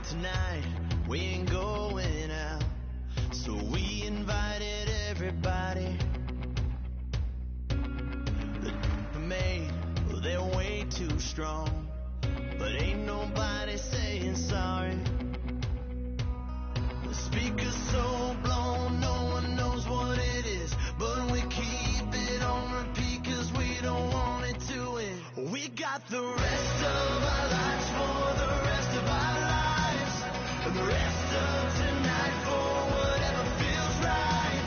tonight we ain't going out, so we invited everybody. The maid, well, they're way too strong, but ain't nobody saying sorry. The speaker's so blown, no one knows what it is, but we keep it on repeat 'cause we don't want it to end. We got the rest of our lives for the rest of our lives, and the rest of tonight for whatever feels right.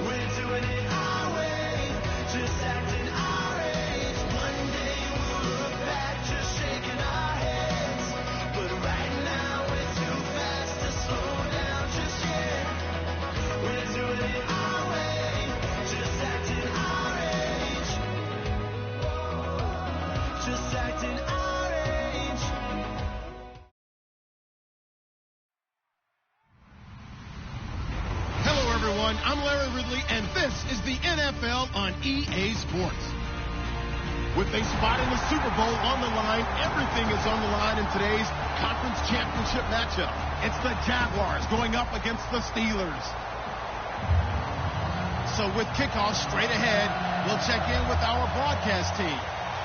We're doing it our way, just acting our age. One day we'll look back just shaking our heads, but right now we're too fast to slow down just yet. We're doing it our way, just acting our age, just acting our age. Hello, everyone. I'm Larry Ridley, and this is the NFL on EA Sports. With a spot in the Super Bowl on the line, everything is on the line in today's conference championship matchup. It's the Jaguars going up against the Steelers. So with kickoff straight ahead, we'll check in with our broadcast team.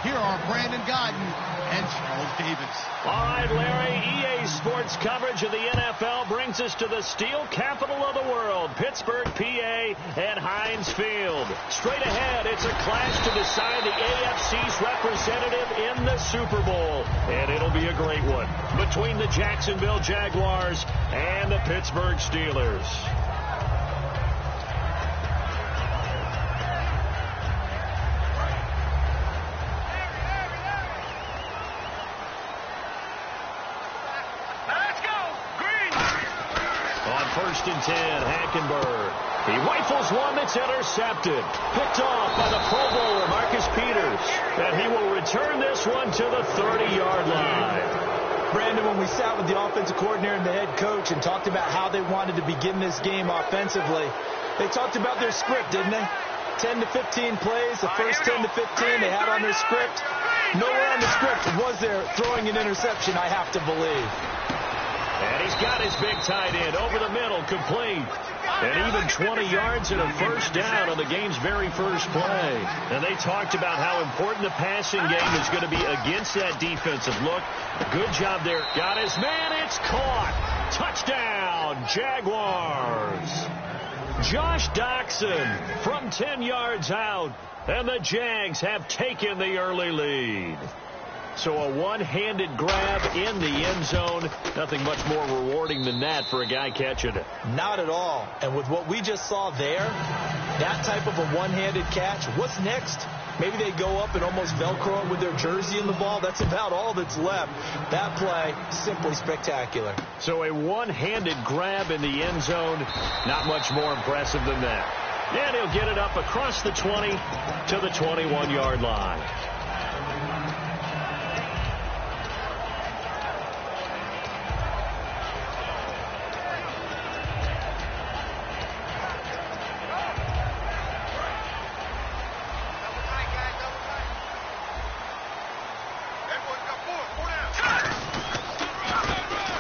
Here are Brandon Godden and Charles Davis. All right, Larry, EA Sports coverage of the NFL brings us to the steel capital of the world, Pittsburgh, PA, and Heinz Field. Straight ahead, it's a clash to decide the AFC's representative in the Super Bowl, and it'll be a great one between the Jacksonville Jaguars and the Pittsburgh Steelers. First and 10, Hackenberg. He rifles one that's intercepted. Picked off by the Pro Bowler, Marcus Peters. And he will return this one to the 30-yard line. Brandon, when we sat with the offensive coordinator and the head coach and talked about how they wanted to begin this game offensively, they talked about their script, didn't they? 10 to 15 plays, the first 10 to 15 they had on their script. Nowhere on the script was there throwing an interception, I have to believe. And he's got his big tight end over the middle, complete. And even 20 yards and a first down on the game's very first play. And they talked about how important the passing game is going to be against that defensive look. Good job there. Got his man. It's caught. Touchdown, Jaguars. Josh Doxson from 10 yards out. And the Jags have taken the early lead. So a one-handed grab in the end zone. Nothing much more rewarding than that for a guy catching it. Not at all. And with what we just saw there, that type of a one-handed catch, what's next? Maybe they go up and almost Velcro it with their jersey in the ball. That's about all that's left. That play, simply spectacular. So a one-handed grab in the end zone, not much more impressive than that. And he'll get it up across the 20 to the 21-yard line.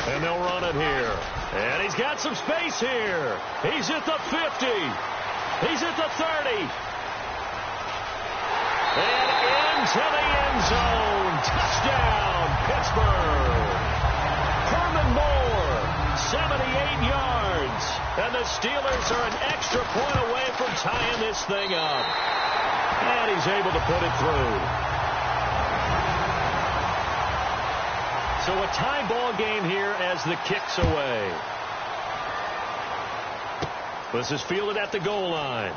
And they'll run it here. And he's got some space here. He's at the 50. He's at the 30. And into the end zone. Touchdown, Pittsburgh. Herman Moore, 78 yards. And the Steelers are an extra point away from tying this thing up. And he's able to put it through. So a tie ball game here as the kick's away. This is fielded at the goal line.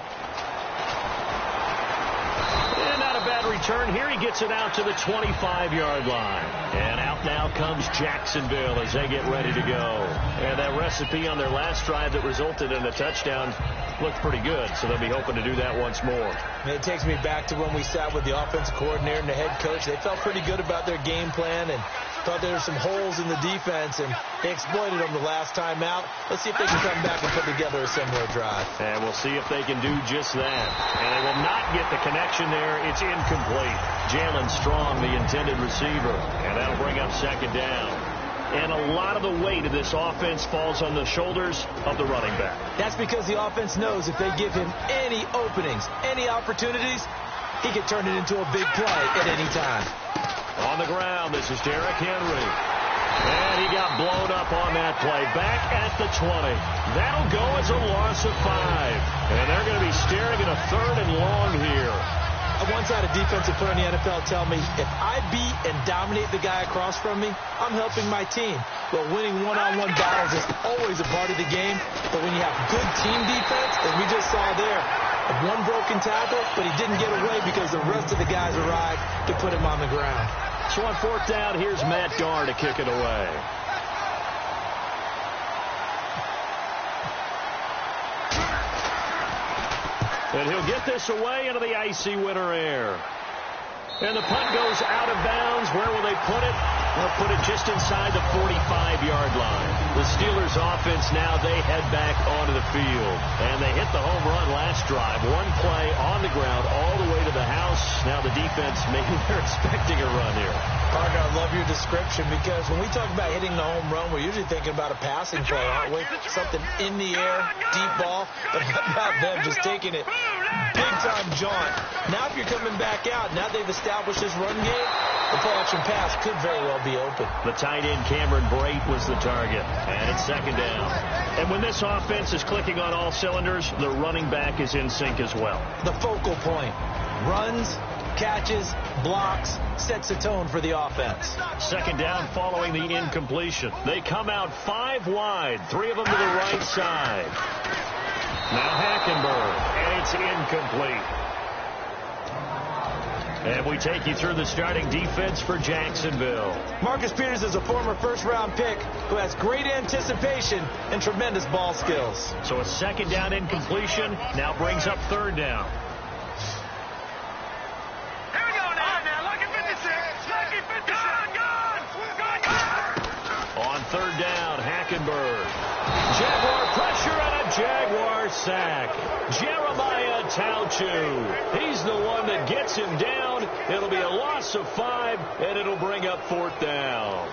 And not a bad return here. He gets it out to the 25-yard line. And out now comes Jacksonville as they get ready to go. And that recipe on their last drive that resulted in a touchdown looked pretty good, so they'll be hoping to do that once more. And it takes me back to when we sat with the offensive coordinator and the head coach. They felt pretty good about their game plan and thought there were some holes in the defense, and they exploited them the last time out. Let's see if they can come back and put together a similar drive. And we'll see if they can do just that. And they will not get the connection there. It's incomplete. Jalen Strong, the intended receiver. And that'll bring up second down. and a lot of the weight of this offense falls on the shoulders of the running back. That's because the offense knows if they give him any openings, any opportunities, he can turn it into a big play at any time. On the ground, this is Derrick Henry. And he got blown up on that play. Back at the 20. That'll go as a loss of 5. And they're going to be staring at a 3rd and long here. I once had a defensive player in the NFL tell me, if I beat and dominate the guy across from me, I'm helping my team. Well, winning one-on-one battles is always a part of the game. But when you have good team defense, as we just saw there, one broken tackle, but he didn't get away because the rest of the guys arrived to put him on the ground. So on 4th down, here's Matt Garr to kick it away. And he'll get this away into the icy winter air. And the punt goes out of bounds. Where will they put it? They'll put it just inside the 45-yard line. The Steelers offense now, they head back onto the field. And they hit the home run last drive. One play on the ground all the way to the house. Now the defense, maybe they're expecting a run here. Parker, I love your description because when we talk about hitting the home run, we're usually thinking about a passing play, aren't we? Something in the air, deep ball. But how about them just taking it big-time jaunt? Now if you're coming back out, now they've established this run game, the play-action pass could very well be open. The tight end, Cameron Brate, was the target. And it's 2nd down. And when this offense is clicking on all cylinders, the running back is in sync as well. The focal point. Runs, catches, blocks, sets a tone for the offense. 2nd down following the incompletion. They come out 5 wide, 3 of them to the right side. Now Hackenberg, and it's incomplete. And we take you through the starting defense for Jacksonville. Marcus Peters is a former first-round pick who has great anticipation and tremendous ball skills. So a 2nd down incompletion now brings up 3rd down. Here we go now. Lucky 56. Lucky 56. On 3rd down, Hackenberg. Jaguar pressure and a Jaguar sack. Jeremiah Tauchu. He's the one that gets him down. It'll be a loss of 5, and it'll bring up 4th down.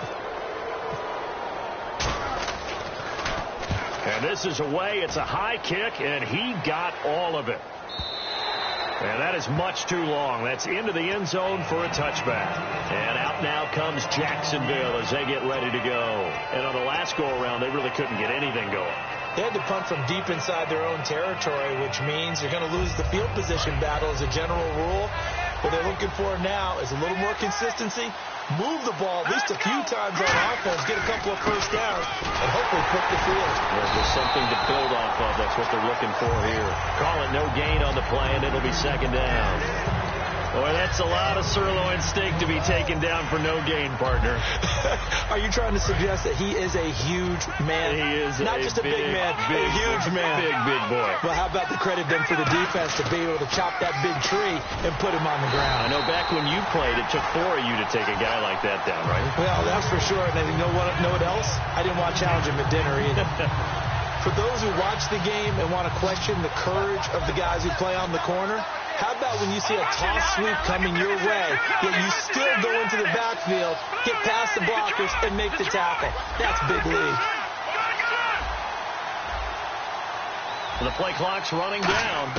And this is away. It's a high kick, and he got all of it. And that is much too long. That's into the end zone for a touchback. And out now comes Jacksonville as they get ready to go. And on the last go-around, they really couldn't get anything going. They had to punt from deep inside their own territory, which means you're going to lose the field position battle as a general rule. What they're looking for now is a little more consistency, move the ball at least a few times on offense, get a couple of first downs, and hopefully flip the field. There's just something to build off of. That's what they're looking for here. Call it no gain on the play, and it'll be 2nd down. Boy, that's a lot of sirloin steak to be taken down for no gain, partner. Are you trying to suggest that he is a huge man? He is not just a big man, a huge man. Big boy. Well, how about the credit then for the defense to be able to chop that big tree and put him on the ground? I know back when you played, it took 4 of you to take a guy like that down, right? Well, that's for sure. And you know what else? I didn't want to challenge him at dinner either. For those who watch the game and want to question the courage of the guys who play on the corner, how about when you see a toss sweep coming your way, yet you still go into the backfield, get past the blockers, and make the tackle? That's big league. The play clock's running down.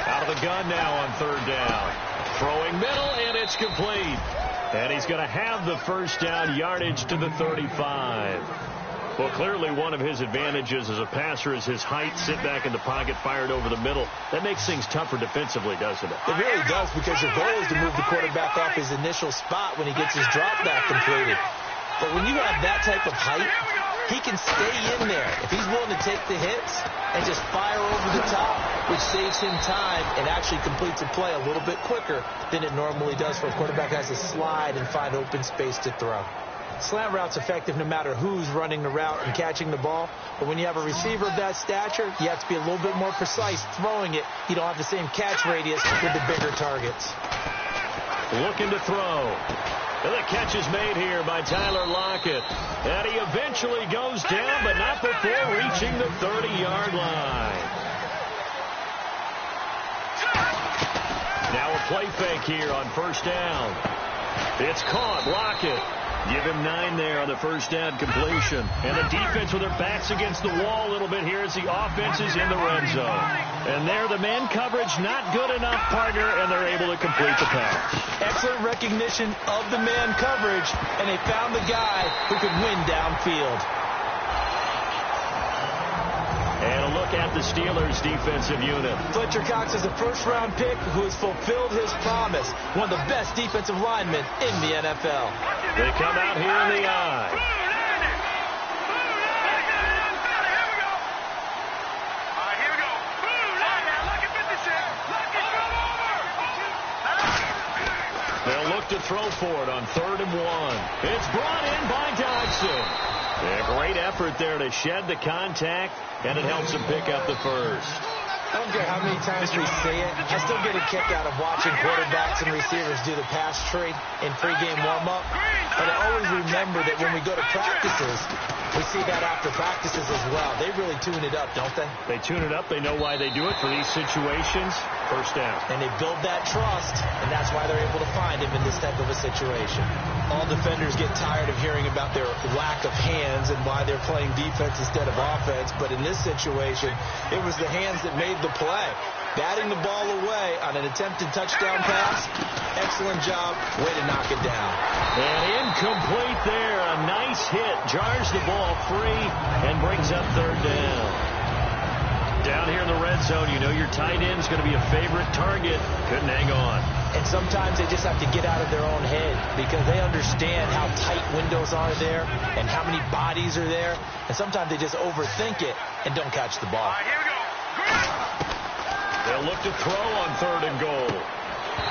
Out of the gun now on 3rd down. Throwing middle, and it's complete. And he's going to have the first down, yardage to the 35. Well, clearly one of his advantages as a passer is his height. Sit back in the pocket, fired over the middle. That makes things tougher defensively, doesn't it? It really does, because your goal is to move the quarterback off his initial spot when he gets his drop back completed. But when you have that type of height, he can stay in there. If he's willing to take the hits and just fire over the top, which saves him time and actually completes a play a little bit quicker than it normally does for a quarterback has to slide and find open space to throw. Slant route's effective no matter who's running the route and catching the ball. But when you have a receiver of that stature, you have to be a little bit more precise throwing it. You don't have the same catch radius with the bigger targets. Looking to throw. And the catch is made here by Tyler Lockett. And he eventually goes down, but not before reaching the 30-yard line. Now a play fake here on 1st down. It's caught. Lockett Give him 9 there on the first down completion. And the defense with their backs against the wall a little bit here as the offense is in the red zone. And there, the man coverage not good enough, partner, and they're able to complete the pass. Excellent recognition of the man coverage, and they found the guy who could win downfield. And a look at the Steelers' defensive unit. Fletcher Cox is a first-round pick who has fulfilled his promise. One of the best defensive linemen in the NFL. They come out here in the eye. They'll look to throw for it on 3rd and 1. It's brought in by Dodson. A great effort there to shed the contact, and it helps him pick up the first. I don't care how many times we see it. I still get a kick out of watching quarterbacks and receivers do the pass tree in pregame warm-up. But I always remember that when we go to practices, we see that after practices as well. They really tune it up, don't they? They tune it up. They know why they do it for these situations. First down. And they build that trust, and that's why they're able to find him in this type of a situation. All defenders get tired of hearing about their lack of hands and why they're playing defense instead of offense. But in this situation, it was the hands that made the play. Batting the ball away on an attempted touchdown pass. Excellent job. Way to knock it down. And incomplete there. A nice hit. Jars the ball free and brings up 3rd down. Down here in the red zone, you know your tight end's going to be a favorite target. Couldn't hang on. And sometimes they just have to get out of their own head because they understand how tight windows are there and how many bodies are there. And sometimes they just overthink it and don't catch the ball. Here we go. They'll look to throw on 3rd and goal.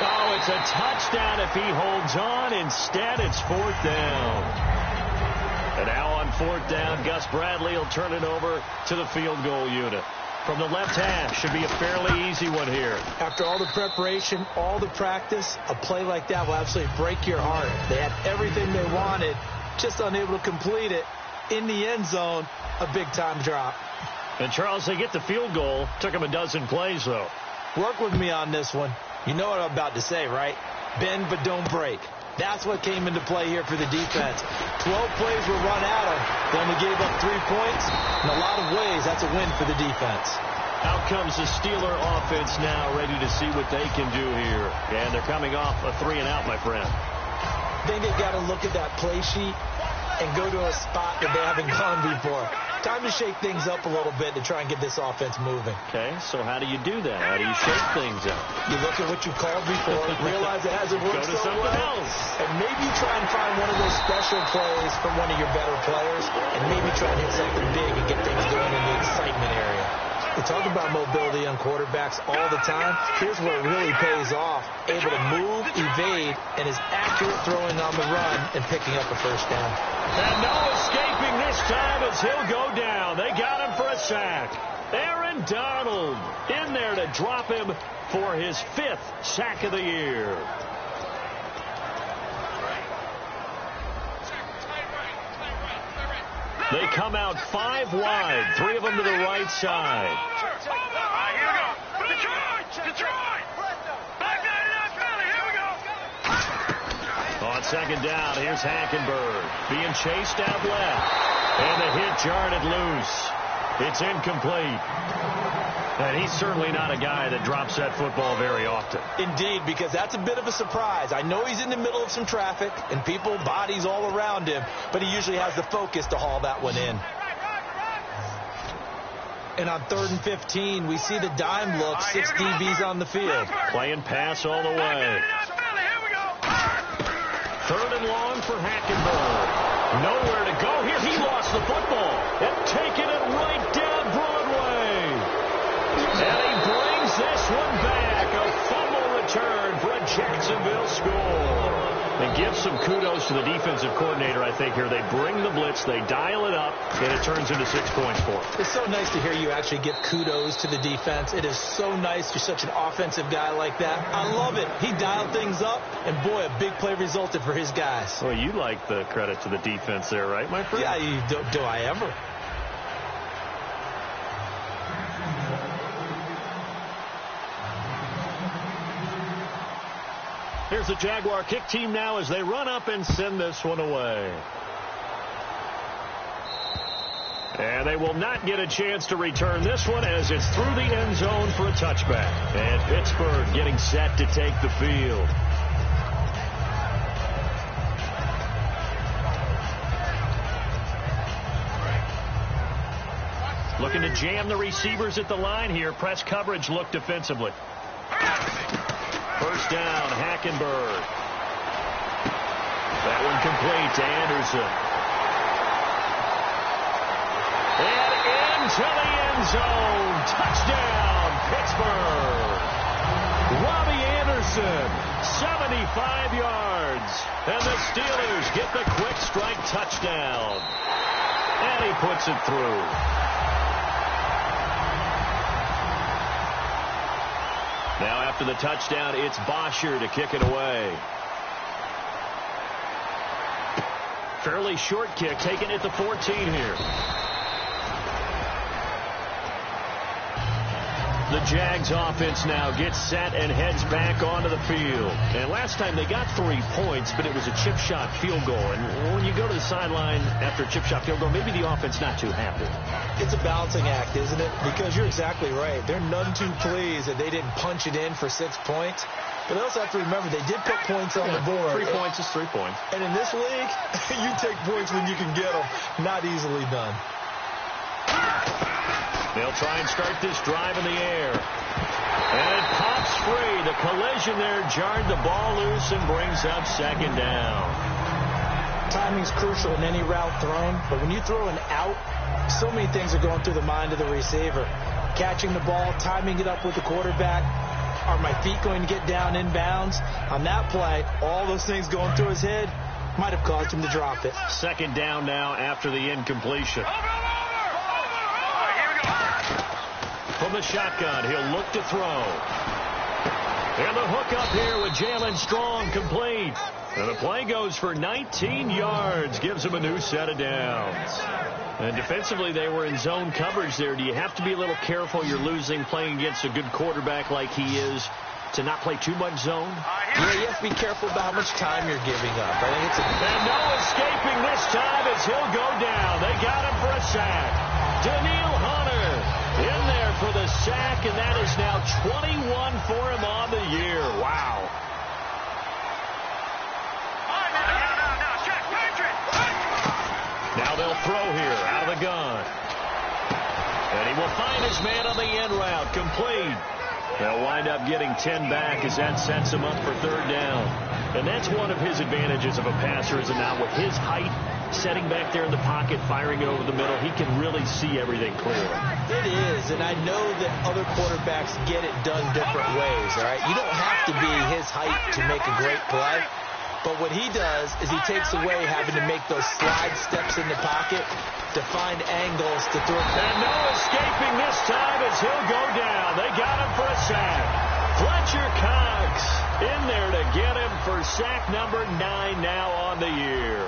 Oh, it's a touchdown if he holds on. Instead, it's 4th down. And now on 4th down, Gus Bradley will turn it over to the field goal unit. From the left half, should be a fairly easy one here. After all the preparation, all the practice, a play like that will absolutely break your heart. They had everything they wanted, just unable to complete it. In the end zone, a big-time drop. And, Charles, they get the field goal. Took them a dozen plays, though. Work with me on this one. You know what I'm about to say, right? Bend but don't break. That's what came into play here for the defense. 12 plays were run at them. They only gave up 3 points. In a lot of ways, that's a win for the defense. Out comes the Steeler offense now, ready to see what they can do here. And they're coming off a 3-and-out, my friend. I think they've got to look at that play sheet and go to a spot that they haven't gone before. Time to shake things up a little bit to try and get this offense moving. Okay, so how do you do that? How do you shake things up? You look at what you called before, realize it hasn't worked so well, and maybe try and find one of those special plays from one of your better players, and maybe try and hit something big and get things going in the excitement area. We talk about mobility on quarterbacks all the time. Here's where it really pays off. Able to move, evade, and is accurate throwing on the run and picking up a first down. And no escaping this time as he'll go down. They got him for a sack. Aaron Donald in there to drop him for his 5th sack of the year. They come out 5 wide, 3 of them to the right side. Here we go. Detroit! Back 99 penalty. Here we go. On 2nd down, here's Hackenberg being chased out left. And the hit jarred it loose. It's incomplete. And he's certainly not a guy that drops that football very often. Indeed, because that's a bit of a surprise. I know he's in the middle of some traffic and people, bodies all around him, but he usually has the focus to haul that one in. And on 3rd and 15, we see the dime look, 6 DBs on the field. Playing pass all the way. 3rd and long for Hackenberg. Nowhere to go here. He lost the football and taking it right down Broadway. And he brings this one back. A fumble return for a Jacksonville score. And give some kudos to the defensive coordinator, I think, here. They bring the blitz, they dial it up, and it turns into 6 points for them. It's so nice to hear you actually give kudos to the defense. It is so nice. You're such an offensive guy like that. I love it. He dialed things up, and boy, a big play resulted for his guys. Well, you like the credit to the defense there, right, my friend? Yeah, do I ever? Here's a Jaguar kick team now as they run up and send this one away. And they will not get a chance to return this one as it's through the end zone for a touchback. And Pittsburgh getting set to take the field. Looking to jam the receivers at the line here. Press coverage look defensively. First down, Hackenberg. That one complete to Anderson. And into the end zone. Touchdown, Pittsburgh. Robbie Anderson, 75 yards. And the Steelers get the quick strike touchdown. And he puts it through. Now after the touchdown, it's Bosher to kick it away. Fairly short kick, taken at the 14 here. The Jags offense now gets set and heads back onto the field. And last time they got 3 points, but it was a chip shot field goal. And when you go to the sideline after a chip shot field goal, maybe the offense not too happy. It's a balancing act, isn't it? Because you're exactly right. They're none too pleased that they didn't punch it in for 6 points. But they also have to remember they did put points on the board. 3 points is 3 points. And in this league, you take points when you can get them. Not easily done. They'll try and start this drive in the air. And it pops free. The collision there jarred the ball loose and brings up second down. Timing's crucial in any route thrown, but when you throw an out, so many things are going through the mind of the receiver. Catching the ball, timing it up with the quarterback. Are my feet going to get down inbounds? On that play, all those things going through his head might have caused him to drop it. Second down now after the incompletion. From the shotgun, he'll look to throw. And the hook up here with Jalen Strong complete. And the play goes for 19 yards, gives him a new set of downs. And defensively, they were in zone coverage there. Do you have to be a little careful? You're losing playing against a good quarterback like he is to not play too much zone? Yeah, you have to be careful about how much time you're giving up. I think it's and no escaping this time as he'll go down. They got him for a sack. Daniil Hunter in there for the sack, and that is now 21 for him on the year. Wow. Now they'll throw here out of the gun. And he will find his man on the end route, complete. They'll wind up getting 10 back as that sets him up for third down. And that's one of his advantages of a passer, is it not? With his height, setting back there in the pocket, firing it over the middle, he can really see everything clearly. It is, and I know that other quarterbacks get it done different ways, all right? You don't have to be his height to make a great play. But what he does is he takes away having to make those slide steps in the pocket to find angles to throw. And no escaping this time as he'll go down. They got him for a sack. Fletcher Cox in there to get him for sack number 9 now on the year.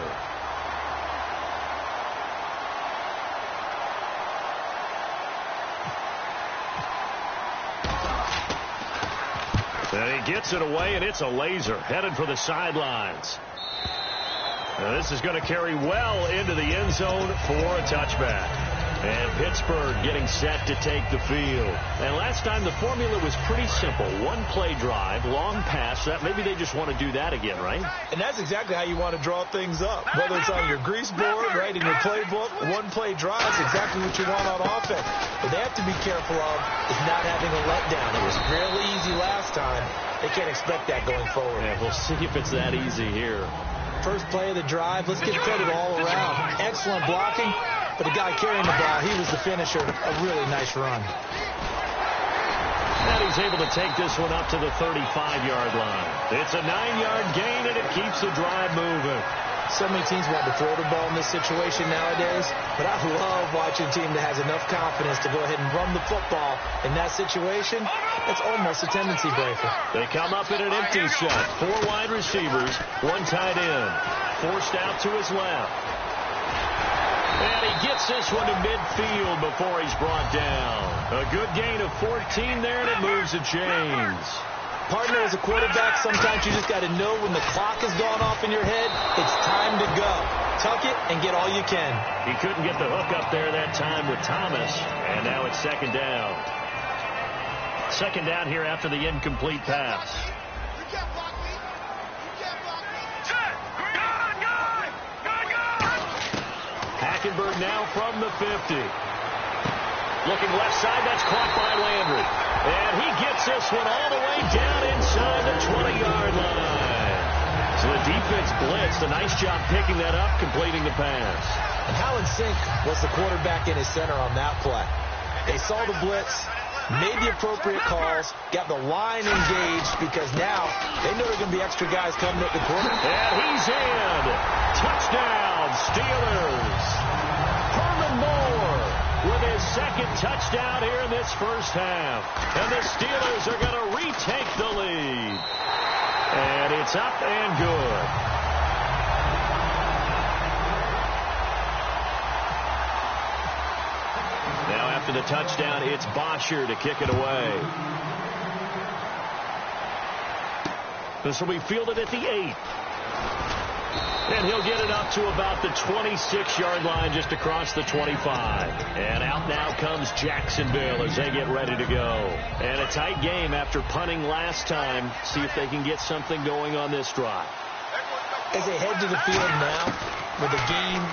And he gets it away, and it's a laser headed for the sidelines. Now this is going to carry well into the end zone for a touchback. And Pittsburgh getting set to take the field. And last time the formula was pretty simple. One play drive, long pass. That maybe they just want to do that again, right? And that's exactly how you want to draw things up. Whether it's on your grease board, right, in your playbook, one play drive is exactly what you want on offense. What they have to be careful of is not having a letdown. It was really easy last time. They can't expect that going forward. Yeah, we'll see if it's that easy here. First play of the drive, let's give credit all around. Excellent blocking, but the guy carrying the ball, he was the finisher. A really nice run. And he's able to take this one up to the 35-yard line. It's a 9-yard gain, and it keeps the drive moving. So many teams want to throw the ball in this situation nowadays, but I love watching a team that has enough confidence to go ahead and run the football in that situation. It's almost a tendency breaker. They come up in an empty set. 4 wide receivers, 1 tight end. Forced out to his left. And he gets this one to midfield before he's brought down. A good gain of 14 there, and it moves the chains. Partner, as a quarterback, sometimes you just got to know when the clock has gone off in your head, it's time to go. Tuck it and get all you can. He couldn't get the hook up there that time with Thomas, and now it's second down. Second down here after the incomplete pass. Hackenberg now from the 50. Looking left side, that's caught by Landry. And he gets this one all the way down inside the 20-yard line. So the defense blitzed. A nice job picking that up, completing the pass. And how in sync was the quarterback and his center on that play? They saw the blitz, made the appropriate calls, got the line engaged, because now they know there are going to be extra guys coming at the quarter. And he's in. Touchdown, Steelers. Herman Moore with his second touchdown here in this first half. And the Steelers are going to retake the lead. And it's up and good. Now after the touchdown, it's Bosher to kick it away. This will be fielded at the 8. And he'll get it up to about the 26-yard line, just across the 25. And out now comes Jacksonville as they get ready to go. And a tight game after punting last time. See if they can get something going on this drive. As they head to the field now, with the game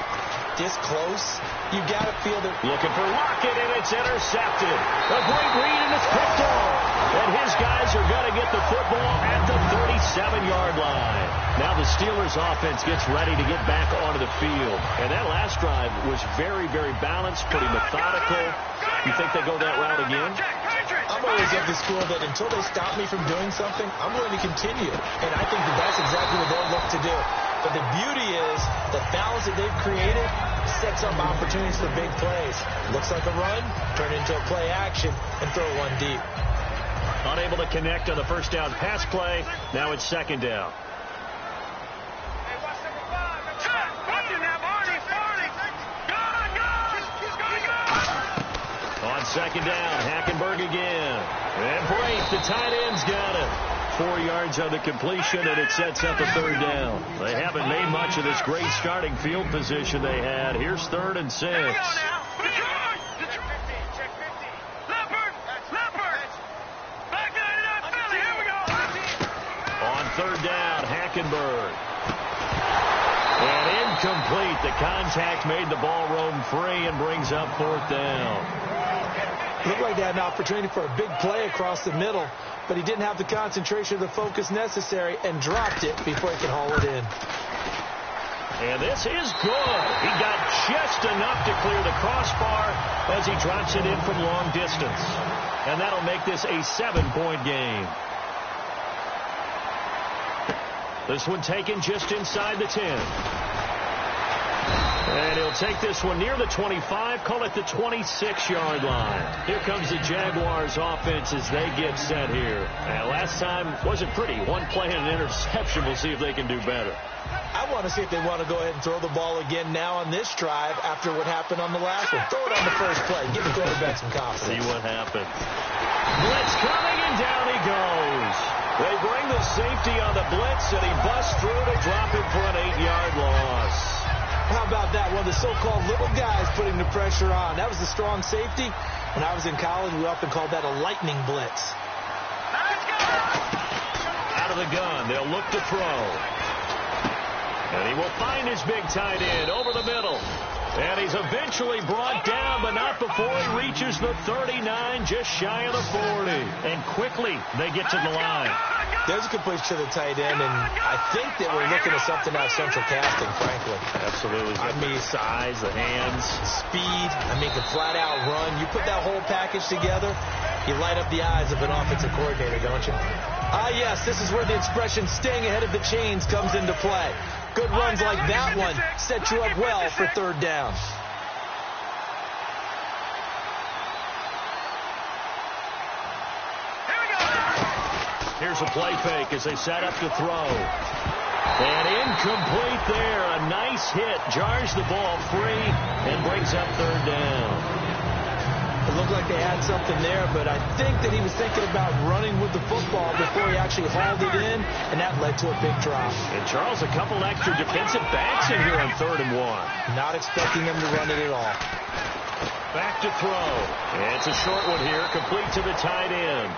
this close, you got to feel that. Looking for Lockett, and it's intercepted. A great read, and it's picked off. And his guys are going to get the football at the 37-yard line. Now the Steelers offense gets ready to get back onto the field. And that last drive was very, very balanced, pretty methodical. You think they go that route again? I'm always of the school that until they stop me from doing something, I'm going to continue. And I think that that's exactly what they'll look to do. But the beauty is the balance that they've created sets up opportunities for big plays. Looks like a run, turn into a play action, and throw one deep. Unable to connect on the first down pass play. Now it's second down. On second down, Hackenberg again. And Brate, the tight end's got it. 4 yards on the completion, and it sets up a third down. They haven't made much of this great starting field position they had. Here's 3rd and 6. On third down, Hackenberg. And incomplete. The contact made the ball roam free and brings up 4th down. Looked like they had an opportunity for a big play across the middle, but he didn't have the concentration or the focus necessary and dropped it before he could haul it in. And this is good. He got just enough to clear the crossbar as he drops it in from long distance. And that'll make this a 7-point game. This one taken just inside the 10. And he'll take this one near the 25, call it the 26-yard line. Here comes the Jaguars offense as they get set here. And last time wasn't pretty. One play and an interception. We'll see if they can do better. I want to see if they want to go ahead and throw the ball again now on this drive after what happened on the last one. Throw it on the first play. Give the quarterback some confidence. See what happens. Blitz coming, and down he goes. They bring the safety on the blitz, and he busts through to drop him for an 8-yard loss. How about that? One of the so-called little guys putting the pressure on. That was the strong safety. When I was in college, we often called that a lightning blitz. Out of the gun, they'll look to throw. And he will find his big tight end over the middle. And he's eventually brought down, but not before he reaches the 39, just shy of the 40. And quickly, they get to the line. There's a completion to the tight end, and I think that we're looking at something out of central casting, frankly. Absolutely. I mean, size, the hands. Speed, the flat-out run. You put that whole package together, you light up the eyes of an offensive coordinator, don't you? Ah, yes, this is where the expression staying ahead of the chains comes into play. Good runs like that one set you up well for third down. Here's a play fake as they set up to throw. And incomplete there. A nice hit. Jars the ball free and brings up third down. It looked like they had something there, but I think that he was thinking about running with the football before he actually hauled it in, and that led to a big drop. And Charles, a couple extra defensive backs in here on 3rd and 1. Not expecting him to run it at all. Back to throw. And it's a short one here, complete to the tight end.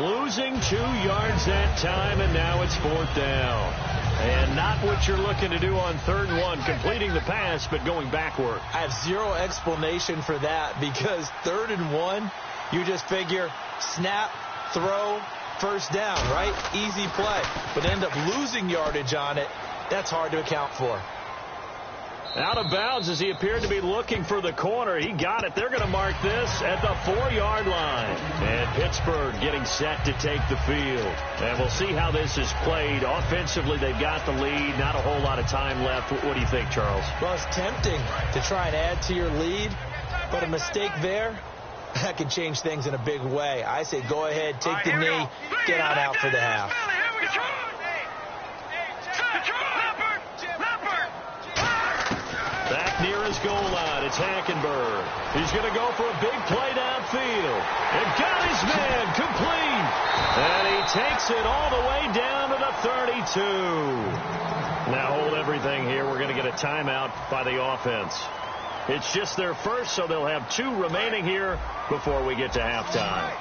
Losing 2 yards that time, and now it's 4th down. And not what you're looking to do on 3rd and 1, completing the pass, but going backward. I have zero explanation for that because 3rd and 1, you just figure snap, throw, 1st down, right? Easy play. But end up losing yardage on it. That's hard to account for. Out of bounds as he appeared to be looking for the corner. He got it. They're going to mark this at the 4-yard line. And Pittsburgh getting set to take the field. And we'll see how this is played. Offensively, they've got the lead. Not a whole lot of time left. What do you think, Charles? Well, it's tempting to try and add to your lead, but a mistake there, that could change things in a big way. I say go ahead, take the knee, get on out for the half. Back near his goal line, it's Hackenberg. He's going to go for a big play downfield. And got his man complete. And he takes it all the way down to the 32. Now hold everything here. We're going to get a timeout by the offense. It's just their first, so they'll have 2 remaining here before we get to halftime.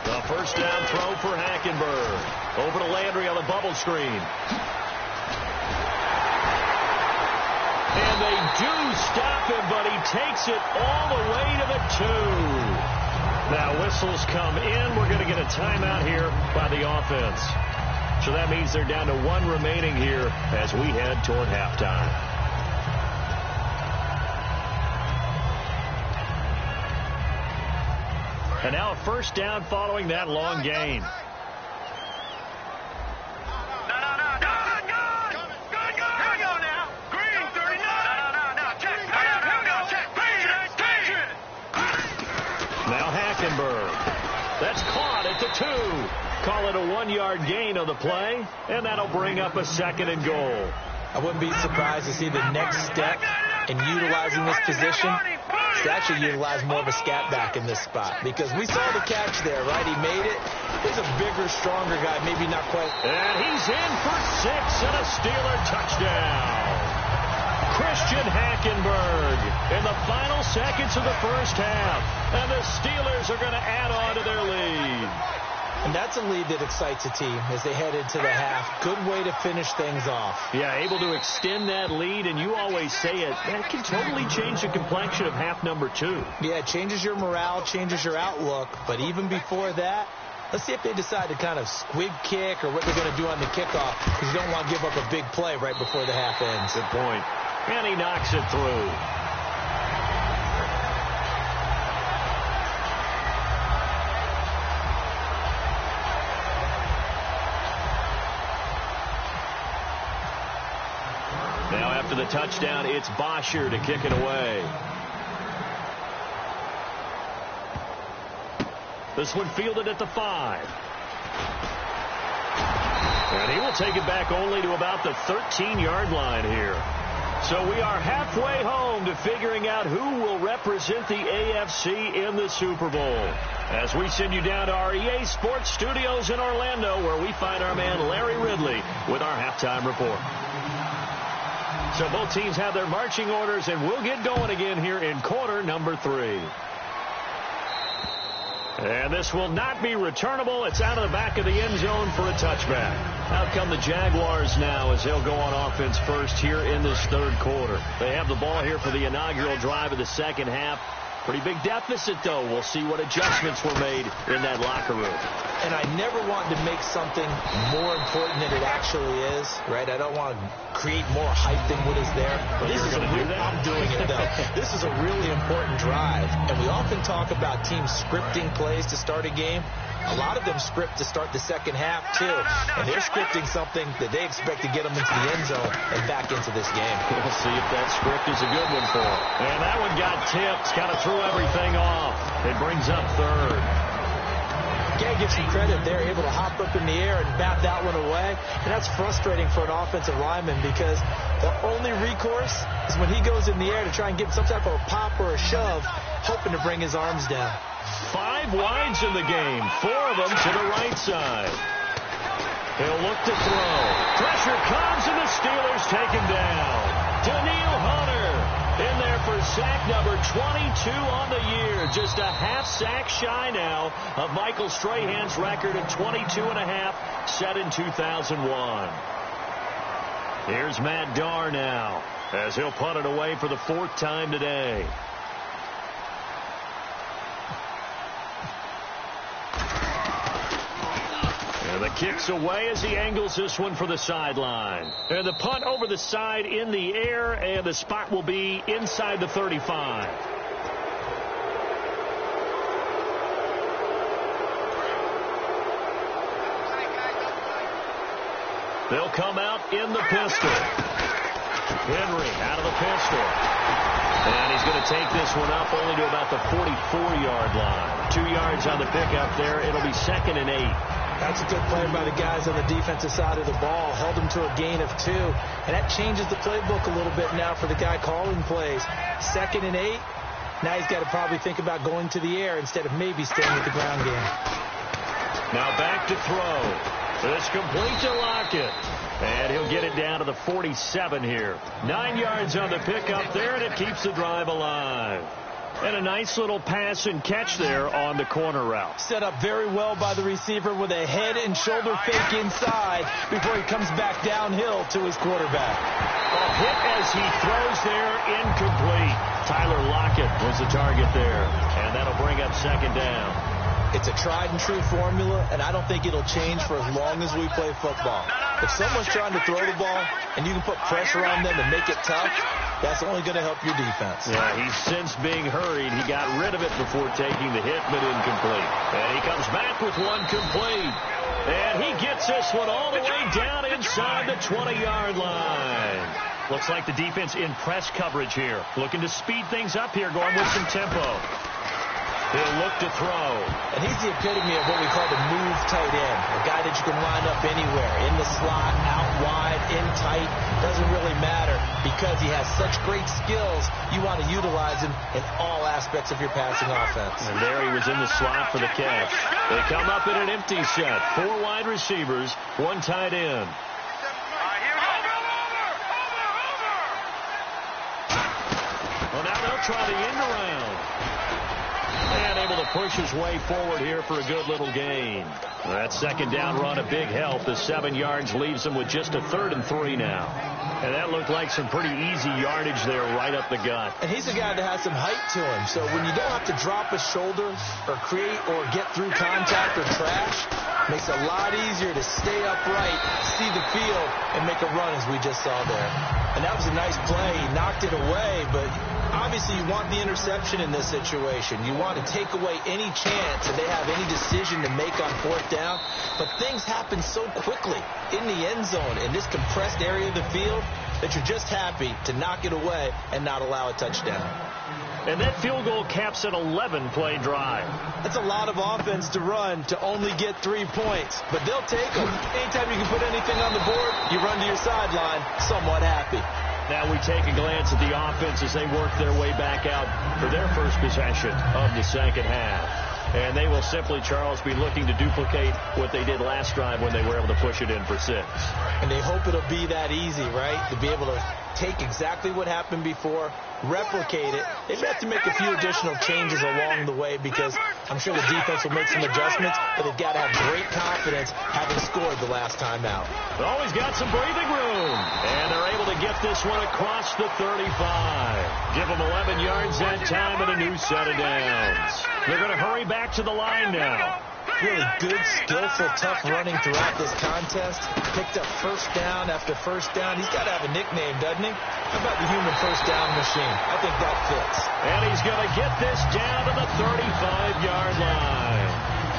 The 1st down throw for Hackenberg. Over to Landry on the bubble screen. And they do stop him, but he takes it all the way to the 2. Now whistles come in. We're going to get a timeout here by the offense. So that means they're down to 1 remaining here as we head toward halftime. And now a 1st down following that long gain. Now Hackenberg. That's caught at the 2. Call it a 1-yard gain on the play, and that'll bring up a 2nd and goal. I wouldn't be surprised to see the next step in utilizing this position to actually utilize more of a scat back in this spot, because we saw the catch there, right? He made it. He's a bigger, stronger guy, maybe not quite. And he's in for 6 and a Steeler touchdown. Christian Hackenberg in the final seconds of the 1st half. And the Steelers are going to add on to their lead. And that's a lead that excites a team as they head into the half. Good way to finish things off. Yeah, able to extend that lead, and you always say it, that can totally change the complexion of half number 2. Yeah, it changes your morale, changes your outlook. But even before that, let's see if they decide to kind of squib kick or what they're going to do on the kickoff, because you don't want to give up a big play right before the half ends. Good point. And he knocks it through. Now after the touchdown, it's Bosher to kick it away. This one fielded at the 5. And he will take it back only to about the 13-yard line here. So we are halfway home to figuring out who will represent the AFC in the Super Bowl. As we send you down to our EA Sports Studios in Orlando, where we find our man Larry Ridley with our halftime report. So both teams have their marching orders, and we'll get going again here in quarter number 3. And this will not be returnable. It's out of the back of the end zone for a touchback. Out come the Jaguars now as they'll go on offense first here in this 3rd quarter. They have the ball here for the inaugural drive of the 2nd half. Pretty big deficit, though. We'll see what adjustments were made in that locker room. And I never want to make something more important than it actually is, right? I don't want to create more hype than what is there. But this is going to do that? I'm doing it, though. This is a really important drive. And we often talk about teams scripting plays to start a game. A lot of them script to start the 2nd half, too. And they're scripting something that they expect to get them into the end zone and back into this game. We'll see if that script is a good one for them. And that one got tipped. Kind of threw everything off. It brings up 3rd. Can't give some credit. They're able to hop up in the air and bat that one away. And that's frustrating for an offensive lineman because the only recourse is when he goes in the air to try and get some type of a pop or a shove, hoping to bring his arms down. 5 wides in the game, 4 of them to the right side. He'll look to throw. Pressure comes, and the Steelers take him down. Daniil Hunter in there for sack number 22 on the year. Just a half sack shy now of Michael Strahan's record of 22.5 set in 2001. Here's Matt Darr now as he'll punt it away for the 4th time today. And the kick's away as he angles this one for the sideline. And the punt over the side in the air, and the spot will be inside the 35. They'll come out in the pistol. Henry out of the pistol. And he's going to take this one up only to about the 44-yard line. 2 yards on the pickup there. It'll be 2nd and 8. That's a good play by the guys on the defensive side of the ball. Held him to a gain of 2. And that changes the playbook a little bit now for the guy calling plays. 2nd and 8. Now he's got to probably think about going to the air instead of maybe staying with the ground game. Now back to throw. It's complete to Lockett. And he'll get it down to the 47 here. 9 yards on the pickup there, and it keeps the drive alive. And a nice little pass and catch there on the corner route. Set up very well by the receiver with a head and shoulder fake inside before he comes back downhill to his quarterback. A hit as he throws there, incomplete. Tyler Lockett was the target there, and that'll bring up 2nd down. It's a tried-and-true formula, and I don't think it'll change for as long as we play football. If someone's trying to throw the ball and you can put pressure on them and make it tough, that's only going to help your defense. Yeah, he's since being hurried. He got rid of it before taking the hit, but incomplete. And he comes back with one complete. And he gets this one all the way down inside the 20-yard line. Looks like the defense in press coverage here. Looking to speed things up here, going with some tempo. He'll look to throw. And he's the epitome of what we call the move tight end. A guy that you can line up anywhere. In the slot, out wide, in tight. Doesn't really matter because he has such great skills. You want to utilize him in all aspects of your passing offense. And there he was in the slot for the catch. They come up in an empty set. 4 wide receivers, 1 tight end. Well, now they'll try the end around. And able to push his way forward here for a good little gain. That 2nd down run, a big help. The 7 yards leaves him with just a 3rd and 3 now. And that looked like some pretty easy yardage there right up the gut. And he's a guy that has some height to him. So when you don't have to drop a shoulder or create or get through contact or trash, makes it a lot easier to stay upright, see the field, and make a run as we just saw there. And that was a nice play. He knocked it away, but obviously you want the interception in this situation. You want to take away any chance that they have any decision to make on 4th down. But things happen so quickly in the end zone in this compressed area of the field that you're just happy to knock it away and not allow a touchdown. And that field goal caps an 11-play drive. That's a lot of offense to run to only get 3 points. But they'll take them. Anytime you can put anything on the board, you run to your sideline somewhat happy. Now we take a glance at the offense as they work their way back out for their first possession of the 2nd half. And they will simply, Charles, be looking to duplicate what they did last drive when they were able to push it in for 6. And they hope it'll be that easy, right? To be able to take exactly what happened before, replicate it. They may have to make a few additional changes along the way because I'm sure the defense will make some adjustments, but they've got to have great confidence having scored the last time out. Always got some breathing room. And they're able to get this one across the 35. Give them 11 yards that time and a new set of downs. They're going to hurry back to the line now. Really good, skillful, tough running throughout this contest. Picked up 1st down after 1st down. He's got to have a nickname, doesn't he? How about the human 1st down machine? I think that fits. And he's going to get this down to the 35-yard line.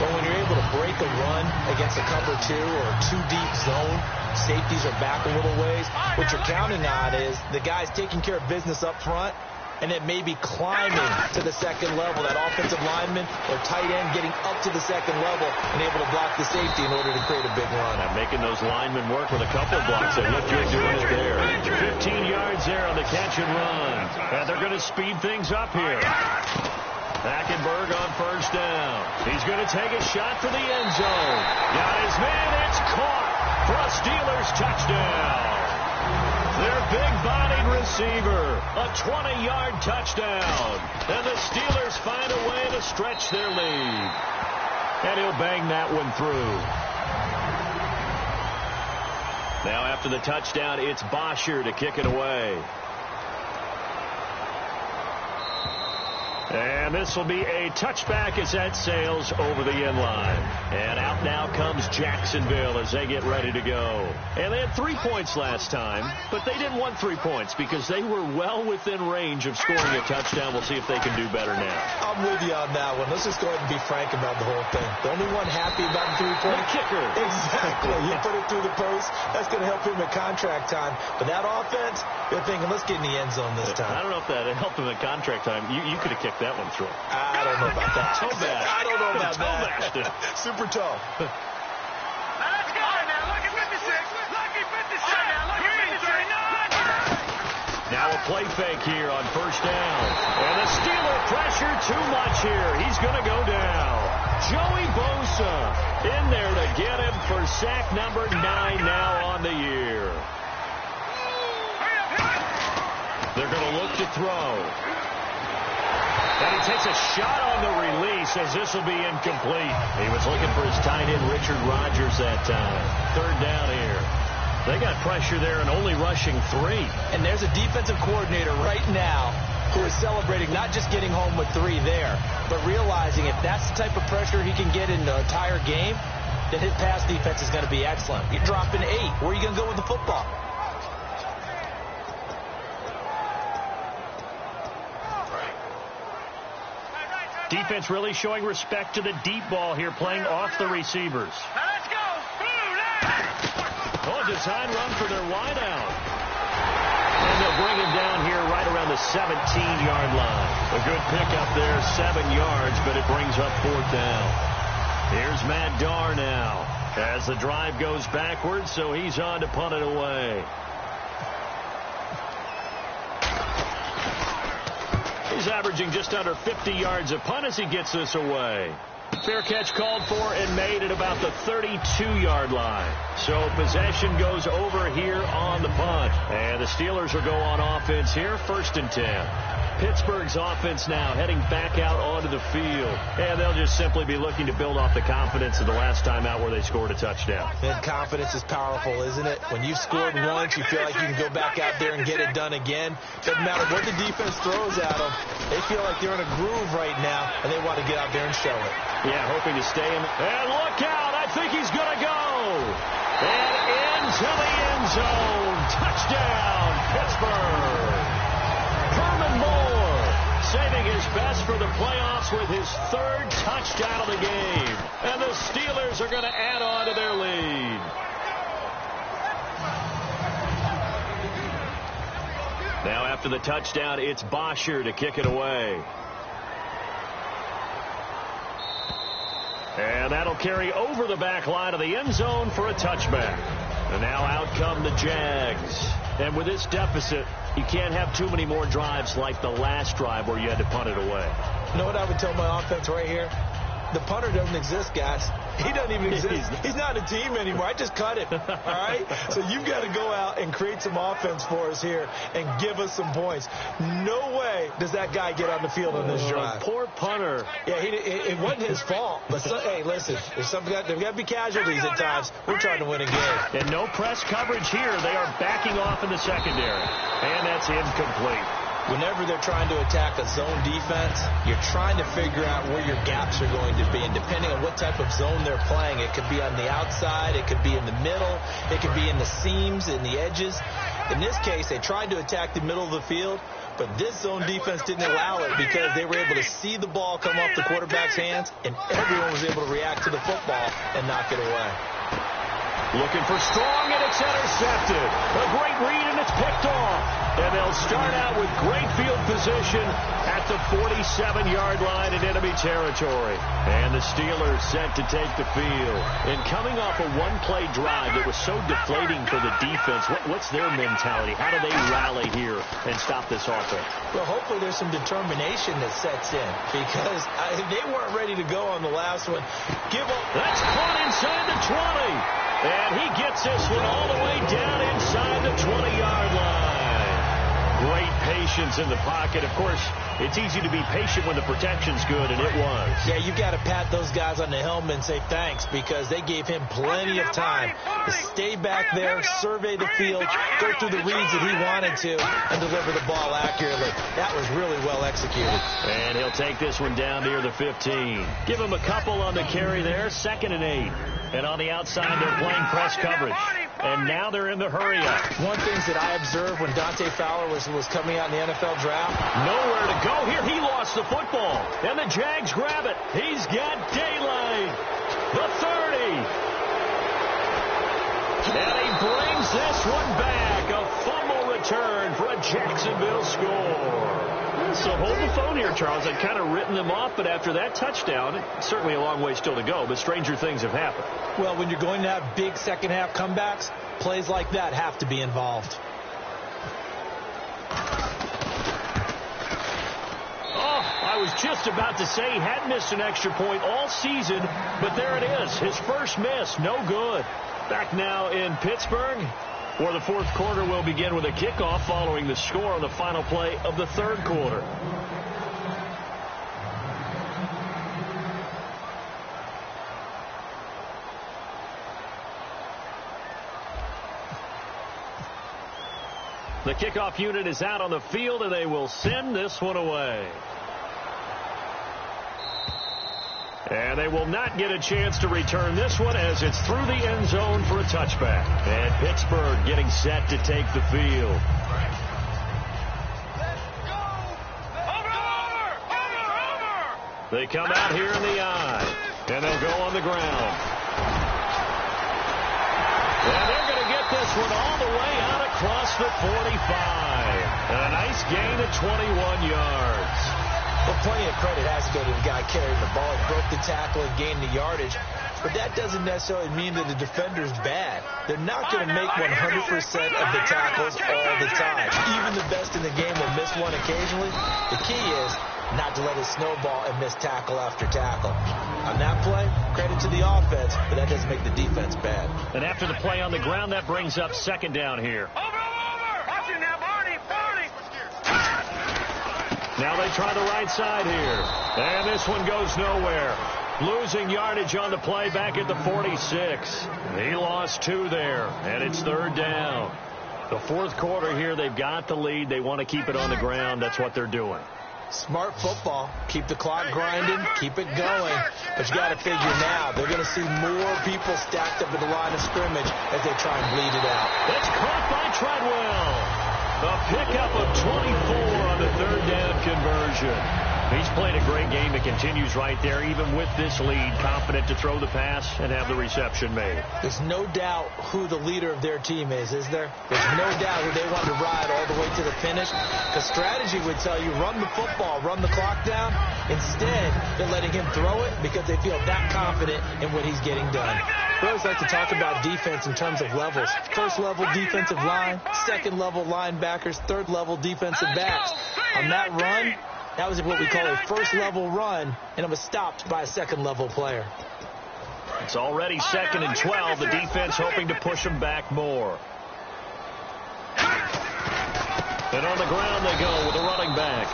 But when you're able to break a run against a cover 2 or a 2-deep zone, safeties are back a little ways. What you're counting on is the guys taking care of business up front, and then maybe climbing to the second level. That offensive lineman or tight end getting up to the second level and able to block the safety in order to create a big run. And making those linemen work with a couple of blocks. They look good doing it there. 15 yards there on the catch and run. And they're going to speed things up here. Hackenberg on first down. He's going to take a shot for the end zone. Got his man. It's caught for a Steelers touchdown. Their big-bodied receiver. A 20-yard touchdown. And the Steelers find a way to stretch their lead. And he'll bang that one through. Now after the touchdown, it's Bosher to kick it away. And this will be a touchback as that sails over the end line. And out now comes Jacksonville as they get ready to go. And they had 3 points last time, but they didn't want 3 points because they were well within range of scoring a touchdown. We'll see if they can do better now. I'm with you on that one. Let's just go ahead and be frank about the whole thing. The only one happy about the 3-point kicker. Exactly. He put it through the post. That's going to help him at contract time. But that offense, you're thinking, let's get in the end zone this time. I don't know if that helped him at contract time. You could have kicked that one through. I don't know about that. I don't know about that. Super tall. Now let's go. Now look at 56. Lucky 56. Now look at 53. Now a play fake here on first down. And the Steeler pressure too much here. He's going to go down. Joey Bosa in there to get him for sack number 9 now on the year. They're going to look to throw. And he takes a shot on the release as this will be incomplete. He was looking for his tight end, Richard Rodgers, that time. Third down here. They got pressure there and only rushing 3. And there's a defensive coordinator right now who is celebrating not just getting home with 3 there, but realizing if that's the type of pressure he can get in the entire game, then his pass defense is going to be excellent. You're dropping 8. Where are you going to go with the football? Defense really showing respect to the deep ball here, playing off the receivers. Now let's go. Oh, a design run for their wideout. And they'll bring him down here right around the 17-yard line. A good pickup there, 7 yards, but it brings up 4th down. Here's Matt Darr now as the drive goes backwards, so he's on to punt it away. He's averaging just under 50 yards a punt as he gets this away. Fair catch called for and made at about the 32-yard line. So possession goes over here on the punt. And the Steelers will go on offense here, 1st and 10. Pittsburgh's offense now heading back out onto the field. And they'll just simply be looking to build off the confidence of the last time out where they scored a touchdown. And confidence is powerful, isn't it? When you've scored once, you feel like you can go back out there and get it done again. Doesn't matter what the defense throws at them. They feel like they're in a groove right now, and they want to get out there and show it. Yeah, hoping to stay in. And look out. I think he's going to go. And into the end zone. Touchdown, Pittsburgh. Herman Moore saving his best for the playoffs with his 3rd touchdown of the game. And the Steelers are going to add on to their lead. Now after the touchdown, it's Bosher to kick it away. And that'll carry over the back line of the end zone for a touchback. And now out come the Jags. And with this deficit, you can't have too many more drives like the last drive where you had to punt it away. You know what I would tell my offense right here? The punter doesn't exist, guys. He doesn't even exist. He's not a team anymore. I just cut him. All right? So you've got to go out and create some offense for us here and give us some points. No way does that guy get on the field on this drive. Poor punter. Yeah, it wasn't his fault. But hey, listen, there's got to be casualties at times. We're trying to win a game. And no press coverage here. They are backing off in the secondary. And that's incomplete. Whenever they're trying to attack a zone defense, you're trying to figure out where your gaps are going to be. And depending on what type of zone they're playing, it could be on the outside, it could be in the middle, it could be in the seams, in the edges. In this case, they tried to attack the middle of the field, but this zone defense didn't allow it because they were able to see the ball come off the quarterback's hands, and everyone was able to react to the football and knock it away. Looking for strong, and it's intercepted. A great read, and it's picked off. And they'll start out with great field position at the 47-yard line in enemy territory. And the Steelers set to take the field. And coming off a one-play drive that was so deflating for the defense, what's their mentality? How do they rally here and stop this offense? Well, hopefully there's some determination that sets in, because they weren't ready to go on the last one. That's caught inside the 20. And he gets this one all the way down inside the 20-yard line. Great patience in the pocket. Of course, it's easy to be patient when the protection's good, and it was. Yeah, you've got to pat those guys on the helmet and say thanks, because they gave him plenty of time to stay back there, survey the field, go through the reads that he wanted to, and deliver the ball accurately. That was really well executed. And he'll take this one down near the 15. Give him a couple on the carry there, 2nd and 8. And on the outside, they're playing press coverage. And now they're in the hurry-up. One thing that I observed when Dante Fowler was coming out in the NFL draft. Nowhere to go here. He lost the football. And the Jags grab it. He's got daylight. The 30. And he brings this one back. A fumble return for a Jacksonville score. So hold the phone here, Charles. I'd kind of written them off, but after that touchdown, certainly a long way still to go, but stranger things have happened. Well, when you're going to have big second-half comebacks, plays like that have to be involved. Oh, I was just about to say he hadn't missed an extra point all season, but there it is. His first miss, no good. Back now in Pittsburgh, where the fourth quarter will begin with a kickoff following the score on the final play of the third quarter. The kickoff unit is out on the field, and they will send this one away. And they will not get a chance to return this one, as it's through the end zone for a touchback. And Pittsburgh getting set to take the field. They come out here in the eye, and they'll go on the ground. And they're going to get this one all the way out across the 45. And a nice gain of 21 yards. Well, plenty of credit has to go to the guy carrying the ball. He broke the tackle and gained the yardage. But that doesn't necessarily mean that the defender's bad. They're not going to make 100% of the tackles all the time. Even the best in the game will miss one occasionally. The key is not to let it snowball and miss tackle after tackle. On that play, credit to the offense, but that doesn't make the defense bad. And after the play on the ground, that brings up 2nd down here. Watch it now, Barney. Now they try the right side here. And this one goes nowhere. Losing yardage on the play back at the 46. He lost 2 there, and it's 3rd down. The fourth quarter here, they've got the lead. They want to keep it on the ground. That's what they're doing. Smart football. Keep the clock grinding. Keep it going. But you got to figure now, they're going to see more people stacked up at the line of scrimmage as they try and bleed it out. It's caught by Treadwell. A pickup of 24 on the 3rd down conversion. He's played a great game. It continues right there, even with this lead, confident to throw the pass and have the reception made. There's no doubt who the leader of their team is there? There's no doubt who they want to ride all the way to the finish. Because strategy would tell you, run the football, run the clock down. Instead, they're letting him throw it because they feel that confident in what he's getting done. We always like to talk about defense in terms of levels. First level defensive line, second level linebackers, third level defensive backs. On that run, that was what we call a first level run, and it was stopped by a second level player. It's already 2nd and 12. The defense hoping to push them back more. And on the ground they go with a running back.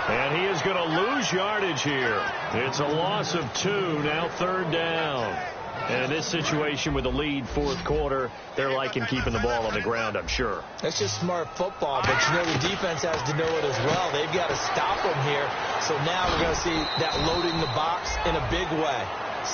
And he is going to lose yardage here. It's a loss of 2, now 3rd down. And in this situation with the lead fourth quarter, they're liking keeping the ball on the ground, I'm sure. That's just smart football, but you know the defense has to know it as well. They've got to stop them here. So now we're going to see that loading the box in a big way.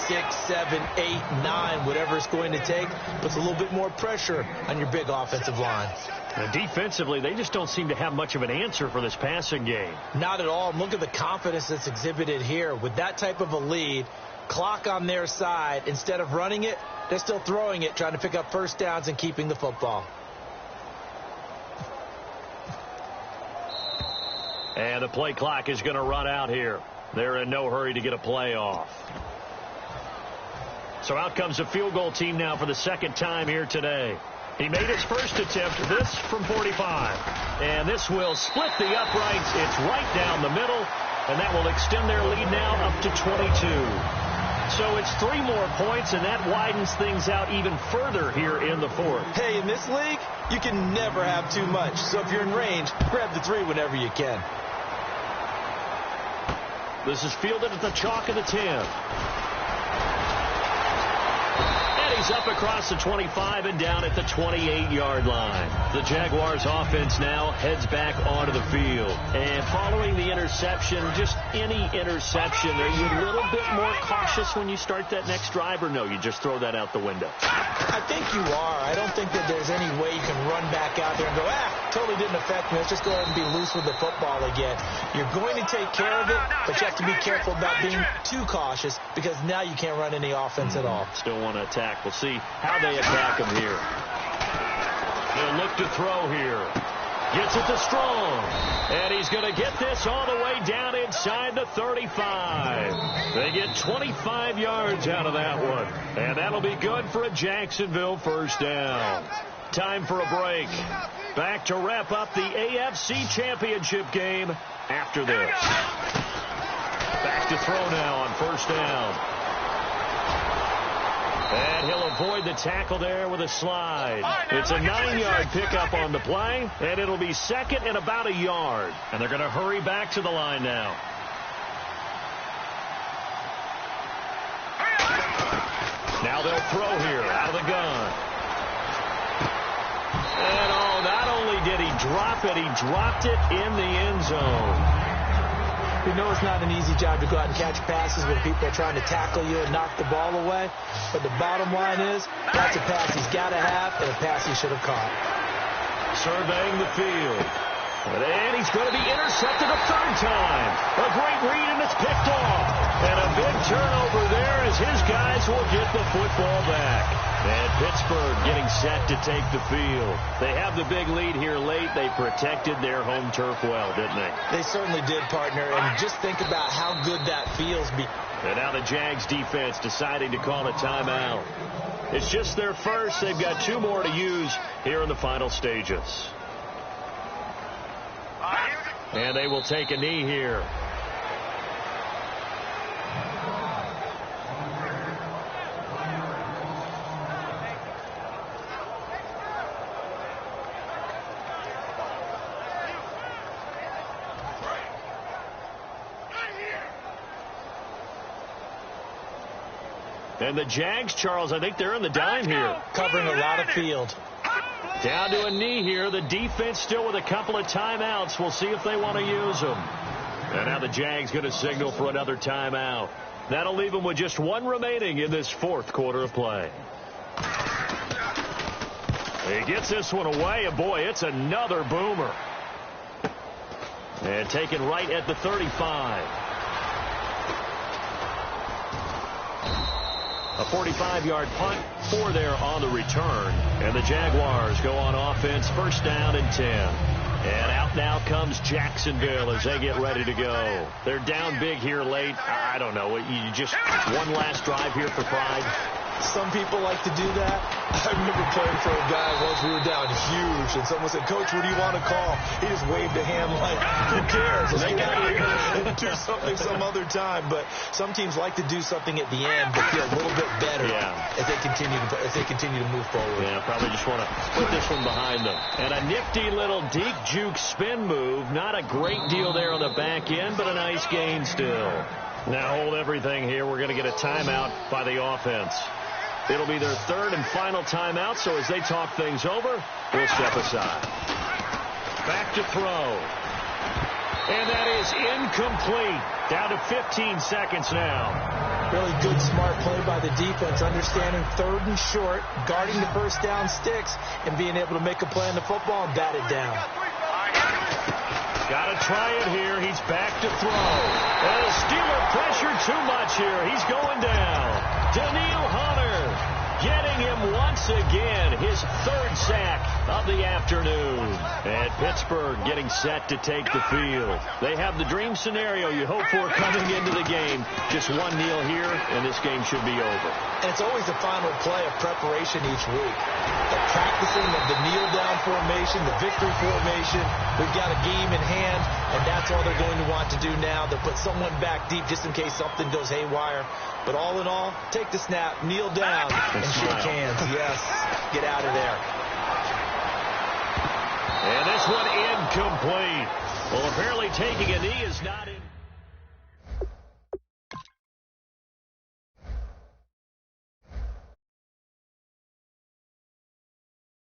6, 7, 8, 9, whatever it's going to take, puts a little bit more pressure on your big offensive line. And defensively, they just don't seem to have much of an answer for this passing game. Not at all. Look at the confidence that's exhibited here. With that type of a lead, clock on their side, instead of running it, They're still throwing it, trying to pick up first downs and keeping the football. And the play clock is going to run out here. They're in no hurry to get a play off. So out comes the field goal team now for the second time here today. He made his first attempt, this from 45. And this will split the uprights. It's right down the middle, and that will extend their lead now up to 22. So it's 3 more points, and that widens things out even further here in the fourth. Hey, in this league, you can never have too much. So if you're in range, grab the 3 whenever you can. This is fielded at the chalk of the 10. He's up across the 25 and down at the 28-yard line. The Jaguars offense now heads back onto the field. And following the interception, just any interception, are you a little bit more cautious when you start that next drive, or no, you just throw that out the window? I think you are. I don't think that there's any way you can run back out there and go, totally didn't affect me. Let's just go ahead and be loose with the football again. You're going to take care of it, but you have to be careful about being too cautious because now you can't run any offense at all. Still want to attack. We'll see how they attack him here. They'll look to throw here. Gets it to Strong. And he's going to get this all the way down inside the 35. They get 25 yards out of that one. And that'll be good for a Jacksonville first down. Time for a break. Back to wrap up the AFC Championship game after this. Back to throw now on first down. And he'll avoid the tackle there with a slide. It's a 9-yard pickup on the play, and it'll be second and about a yard. And they're going to hurry back to the line now. Now they'll throw here out of the gun. And not only did he drop it, he dropped it in the end zone. We know it's not an easy job to go out and catch passes when people are trying to tackle you and knock the ball away. But the bottom line is, that's a pass he's got to have and a pass he should have caught. Surveying the field. And he's going to be intercepted a third time. A great read, and it's picked off. And a big turnover there as his guys will get the football back. And Pittsburgh getting set to take the field. They have the big lead here late. They protected their home turf well, didn't they? They certainly did, partner. And just think about how good that feels. And now the Jags defense deciding to call a timeout. It's just their first. They've got 2 more to use here in the final stages. And they will take a knee here. And the Jags, Charles, I think they're in the dime here. Covering a lot of field. Down to a knee here. The defense still with a couple of timeouts. We'll see if they want to use them. And now the Jags going to signal for another timeout. That'll leave them with just 1 remaining in this fourth quarter of play. He gets this one away, and boy, it's another boomer. And taken right at the 35. A 45-yard punt, 4 there on the return. And the Jaguars go on offense, first down and 10. And out now comes Jacksonville as they get ready to go. They're down big here late. I don't know. You just one last drive here for pride. Some people like to do that. I remember playing for a guy once we were down huge, and someone said, "Coach, what do you want to call?" He just waved a hand like, "Who cares? Let's get out of here and do something some other time." But some teams like to do something at the end, but feel a little bit better as they continue to move forward. Yeah, probably just want to put this one behind them. And a nifty little deep juke spin move. Not a great deal there on the back end, but a nice gain still. Now hold everything here. We're going to get a timeout by the offense. It'll be their third and final timeout, so as they talk things over, we'll step aside. Back to throw. And that is incomplete. Down to 15 seconds now. Really good, smart play by the defense, understanding third and short, guarding the first down sticks, and being able to make a play on the football and bat it down. Got to try it here. He's back to throw. And the Steeler pressure too much here. He's going down. Daniil Hunter Tackling him once again, his third sack of the afternoon. And Pittsburgh getting set to take the field. They have the dream scenario you hope for coming into the game. Just 1-0 here, and this game should be over. And it's always the final play of preparation each week. The practicing of the kneel-down formation, the victory formation. We've got a game in hand, and that's all they're going to want to do now. They'll put someone back deep just in case something goes haywire. But all in all, take the snap, kneel down, and shake hands. Yes, get out of there. And this one incomplete. Well, apparently taking a knee is not in.